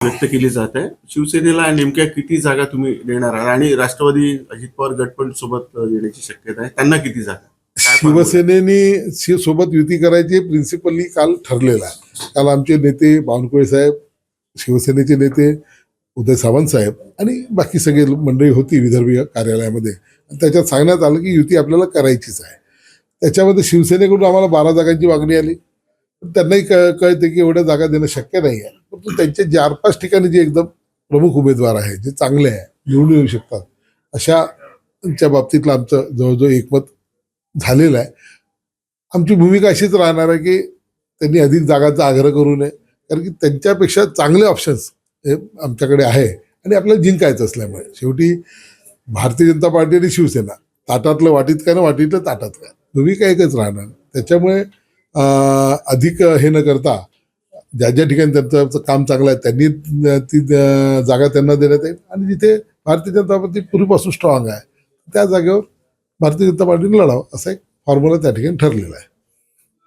व्यक्त केली जात आहे. शिवसेनेला नेमक्या किती जागा तुम्ही देणार आहात आणि राष्ट्रवादी अजित पवार गट पण सोबत येण्याची शक्यता आहे, त्यांना किती जागा? शिवसेनेने सोबत युती करायची प्रिन्सिपली काल ठरलेलं आहे. काल आमचे नेते बावनकुळे साहेब, शिवसेनेचे नेते उदय सामंत साहेब आणि बाकी सगळे मंडळी होती विदर्भीय कार्यालयामध्ये. त्याच्यात सांगण्यात आलं की युती आपल्याला करायचीच आहे. त्याच्यामध्ये शिवसेनेकडून आम्हाला 12 जागांची मागणी आली. त्यांनाही कळते की एवढ्या जागा देणं शक्य नाही आहे. परंतु त्यांचे 4-5 ठिकाणी जे एकदम प्रमुख उमेदवार आहेत, जे चांगले आहे, निवडून येऊ शकतात, अशाच्या बाबतीतलं आमचं जवळजवळ एकमत झालेलं आहे. आमची भूमिका अशीच राहणार आहे की त्यांनी अधिक जागांचा आग्रह करू नये, कारण की त्यांच्यापेक्षा चांगले ऑप्शन्स हे आमच्याकडे आहे आणि आपल्याला जिंकायचं असल्यामुळे शेवटी भारतीय जनता पार्टी आणि शिवसेना ताटातलं वाटीत काय ना वाटीतलं ताटात काय, भूमिका एकच राहणार. त्याच्यामुळे अधिक हे न करता ज्या ज्या ठिकाणी त्यांचं काम चांगलं आहे त्यांनी ती जागा त्यांना देण्यात येईल आणि जिथे भारतीय जनता पार्टी पूर्वीपासून स्ट्रॉंग आहे त्या जागेवर भारतीय जनता पार्टीने लढावं असा एक फॉर्म्युला त्या ठिकाणी ठरलेला आहे.